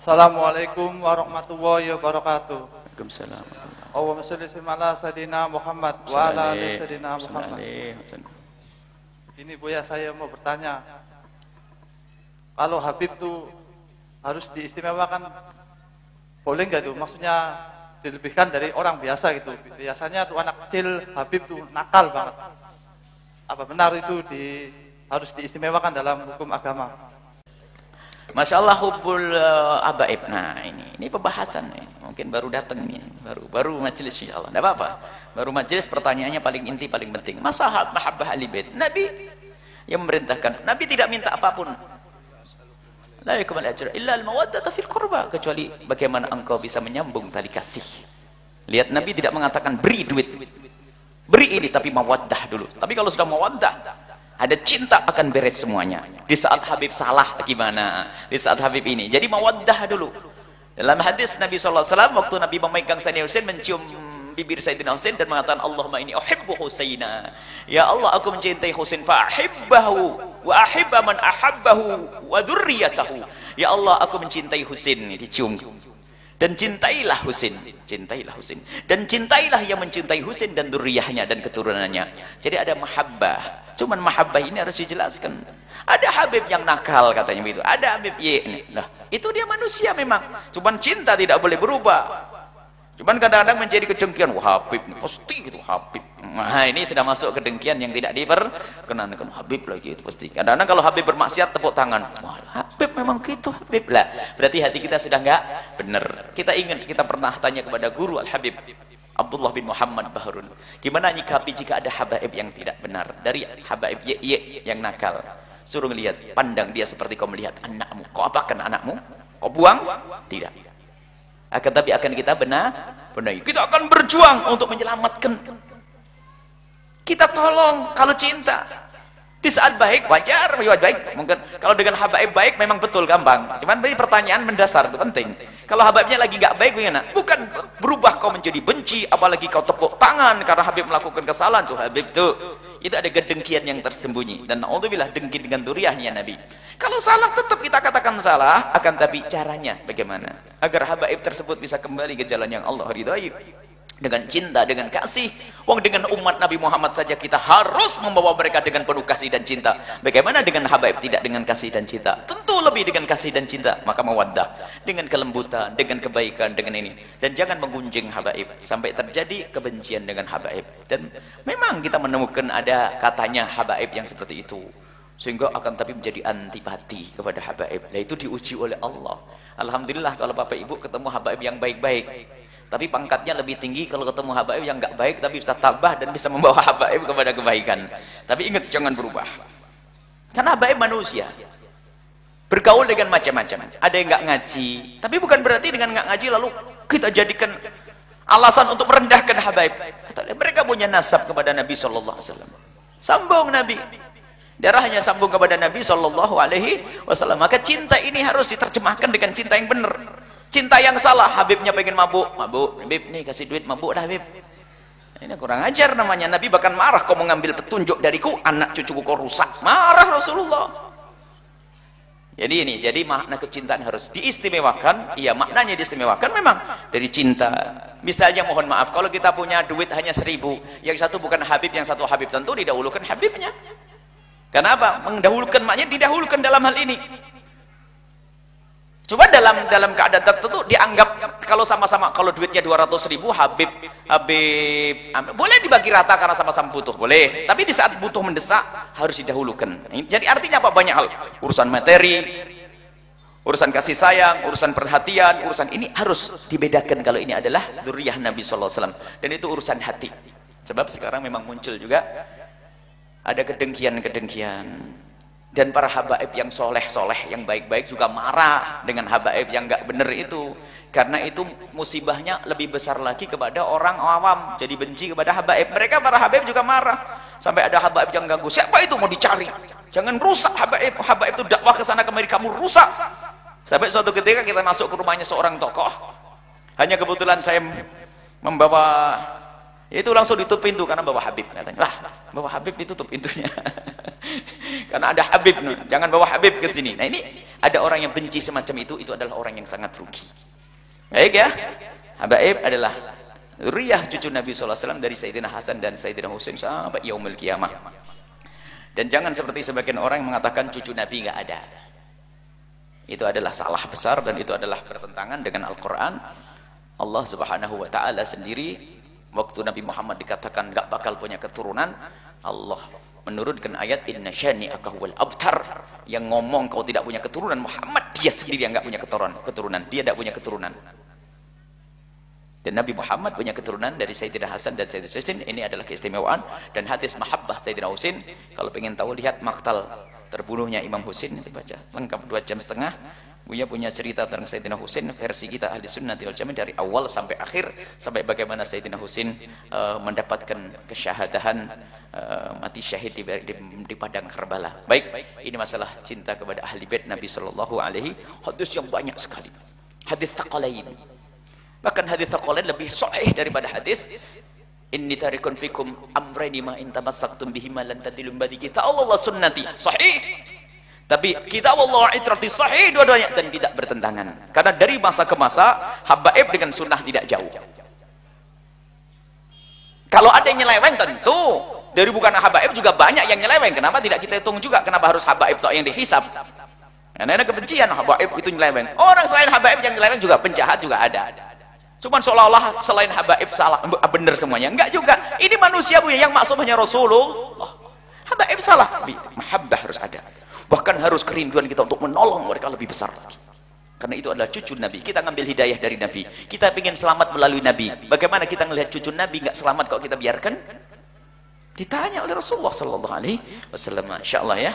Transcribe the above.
Assalamualaikum warahmatullahi wabarakatuh. Waalaikumsalam. Allahumma sholli ala sayidina Muhammad wa ala ali sayidina Muhammad. Ini Buya, saya mau bertanya. Kalau Habib tuh harus diistimewakan, boleh nggak tuh? Maksudnya dilebihkan dari orang biasa gitu. Biasanya tuh anak kecil Habib tuh nakal banget. Apa benar itu harus diistimewakan dalam hukum agama? Masya Allah, hubbul abaib. Nah ini pembahasan nih. Mungkin baru datang nih, baru majelis insya Allah. Tidak apa-apa. Baru majelis, pertanyaannya paling inti, paling penting. Masalah mahabbah ahli bait. Nabi yang memerintahkan. Nabi tidak minta apapun. La yakum al-ajra illa al-mawaddata fil qurba, kecuali bagaimana engkau bisa menyambung tali kasih. Lihat, Nabi tidak mengatakan beri duit, beri ini, tapi mawaddah dulu. Tapi kalau sudah mawaddah, ada cinta, akan beres semuanya. Di saat Habib salah gimana? Di saat Habib ini. Jadi mawaddah dulu. Dalam hadis Nabi SAW, waktu Nabi memegang Sayyidina Husain, mencium bibir Sayyidina Husain dan mengatakan, Allahumma inni uhibbu Husaina. Ya Allah, aku mencintai Husain, fa'ahibbahu wa ahibba man ahabbahu wa dzurriyyatahu. Ya Allah, aku mencintai Husain. Dicium. Dan cintailah Husain, cintailah Husain, dan cintailah yang mencintai Husain dan dzurriyyahnya dan keturunannya. Jadi ada mahabbah. Cuman mahabbah ini harus dijelaskan. Ada Habib yang nakal katanya begitu, ada Habib Y. Nah, itu dia manusia memang. Cuman cinta tidak boleh berubah. Cuman kadang-kadang menjadi kedengkian, wah Habib pasti gitu, Habib. Nah, ini sudah masuk kedengkian yang tidak diperkenankan. Habib lagi itu pasti. Kadang-kadang kalau Habib bermaksiat, tepuk tangan. Wah, Habib memang gitu, Habib lah. Berarti hati kita sudah enggak benar. Kita ingat, kita pernah tanya kepada guru Al-Habib Abdullah bin Muhammad Bahrun, gimana nyikapi jika ada habaib yang tidak benar dari habaib Y yang nakal. Suruh lihat, pandang dia seperti kau melihat anakmu. Kau apakan anakmu? Kau buang? Tidak. Akan tapi akan kita benahi. Kita akan berjuang untuk menyelamatkan. Kita tolong kalau cinta. Di saat baik wajar, baik. Mungkin kalau dengan habaib baik memang betul gampang. Cuman beri pertanyaan mendasar itu penting. Kalau habaibnya lagi nggak baik, bagaimana? Bukan berubah kau menjadi benci, apalagi kau tepuk tangan karena Habib melakukan kesalahan tuh Habib tuh. Itu ada kedengkian yang tersembunyi, dan naudzubillah dengki dengan dzurriyyahnya Nabi. Kalau salah tetap kita katakan salah, akan tapi caranya bagaimana agar habaib tersebut bisa kembali ke jalan yang Allah ridhai. Dengan cinta, dengan kasih. Wong dengan umat Nabi Muhammad saja kita harus membawa mereka dengan penuh kasih dan cinta. Bagaimana dengan habaib tidak dengan kasih dan cinta? Tentu lebih dengan kasih dan cinta. Maka mawaddah, dengan kelembutan, dengan kebaikan, dengan ini. Dan jangan menggunjing habaib sampai terjadi kebencian dengan habaib. Dan memang kita menemukan ada katanya habaib yang seperti itu, sehingga akan tapi menjadi antipati kepada habaib. Nah, itu diuji oleh Allah. Alhamdulillah kalau Bapak Ibu ketemu habaib yang baik-baik. Tapi pangkatnya lebih tinggi kalau ketemu habaib yang enggak baik, tapi bisa tabah dan bisa membawa habaib kepada kebaikan. Tapi ingat, jangan berubah. Karena habaib manusia. Bergaul dengan macam-macam. Ada yang enggak ngaji. Tapi bukan berarti dengan enggak ngaji lalu kita jadikan alasan untuk merendahkan habaib. Kata mereka punya nasab kepada Nabi SAW. Sambung Nabi. Darahnya sambung kepada Nabi SAW. Maka cinta ini harus diterjemahkan dengan cinta yang benar. Cinta yang salah, Habibnya pengen mabuk, Habib nih kasih duit mabuk dah Habib. Ini kurang ajar namanya. Nabi bahkan marah, kau mengambil petunjuk dariku, anak cucuku kau rusak. Marah Rasulullah. Jadi makna kecintaan harus diistimewakan. Iya, maknanya diistimewakan memang dari cinta. Misalnya mohon maaf, kalau kita punya duit hanya 1.000, yang satu bukan Habib, yang satu Habib, tentu didahulukan Habibnya. Kenapa? Mendahulukan maknanya didahulukan dalam hal ini. Coba dalam keadaan tertentu dianggap kalau sama-sama, kalau duitnya 200.000, Habib boleh dibagi rata karena sama-sama butuh, boleh. Tapi di saat butuh mendesak harus didahulukan. Jadi artinya apa? Banyak hal, urusan materi, urusan kasih sayang, urusan perhatian, urusan ini harus dibedakan. Kalau ini adalah dzurriyyah Nabi SAW, dan itu urusan hati. Sebab sekarang memang muncul juga ada kedengkian. Dan para habaib yang soleh-soleh, yang baik-baik juga marah dengan habaib yang enggak benar itu. Karena itu musibahnya lebih besar lagi kepada orang awam. Jadi benci kepada habaib. Mereka para habaib juga marah. Sampai ada habaib yang ganggu. Siapa itu mau dicari? Jangan rusak habaib. Habaib itu dakwah ke sana kemari, kamu rusak. Sampai suatu ketika kita masuk ke rumahnya seorang tokoh. Hanya kebetulan saya membawa, itu langsung ditutup pintu karena bawa Habib. Katanya, lah bawa Habib ditutup pintunya. Karena ada Habib, jangan bawa Habib ke sini. Nah ini ada orang yang benci semacam itu adalah orang yang sangat rugi. Baik ya, habaib adalah zuriyah cucu Nabi SAW dari Sayyidina Hasan dan Sayyidina Husain sampai yaumul kiamah. Dan jangan seperti sebagian orang yang mengatakan cucu Nabi nggak ada. Itu adalah salah besar dan itu adalah bertentangan dengan Al-Quran. Allah Subhanahu wa Ta'ala sendiri, waktu Nabi Muhammad dikatakan nggak bakal punya keturunan, Allah menurunkan ayat inna syani'aka huwal abtar, yang ngomong kau tidak punya keturunan Muhammad, dia sendiri yang nggak punya keturunan, dia tidak punya keturunan. Dan Nabi Muhammad punya keturunan dari Sayyidina Hasan dan Sayyidina Husain. Ini adalah keistimewaan. Dan hadis mahabbah Sayyidina Husain, kalau pengen tahu lihat maktal terbunuhnya Imam Husain, dibaca lengkap 2,5 jam. Buya punya cerita tentang Sayyidina Husain, versi kita ahli sunnah wal jamaah dari awal sampai akhir, sampai bagaimana Sayyidina Husain mendapatkan kesyahadahan, mati syahid di padang Karbala. Baik, ini masalah cinta kepada ahli bait Nabi sallallahu alaihi. Hadis yang banyak sekali, hadis tsaqalain. Bahkan hadis tsaqalain lebih sahih daripada hadis inni tarikun fikum amrayni ma in tamassaktum bihima lan tadillu ba'di kitab Allah sunnati. Sahih. Tapi kitab Allah itrati sahih dua-duanya dan tidak bertentangan. Karena dari masa ke masa habaib dengan sunnah tidak jauh. Kalau ada yang nyeleweng tentu dari bukan habaib juga banyak yang nyeleweng. Kenapa tidak kita hitung juga? Kenapa harus habaib tok yang dihisab? Karena ada kebencian habaib itu nyeleweng. Orang selain habaib yang nyeleweng juga penjahat juga ada. Cuman seolah-olah selain habaib salah benar semuanya. Enggak juga. Ini manusia yang maksum hanya Rasulullah. Habaib salah, tapi mahabbah harus ada. Bahkan harus kerinduan kita untuk menolong mereka lebih besar lagi. Karena itu adalah cucu Nabi. Kita ngambil hidayah dari Nabi. Kita ingin selamat melalui Nabi. Bagaimana kita melihat cucu Nabi nggak selamat kalau kita biarkan? Ditanya oleh Rasulullah sallallahu alaihi wasallam. Insyaallah ya.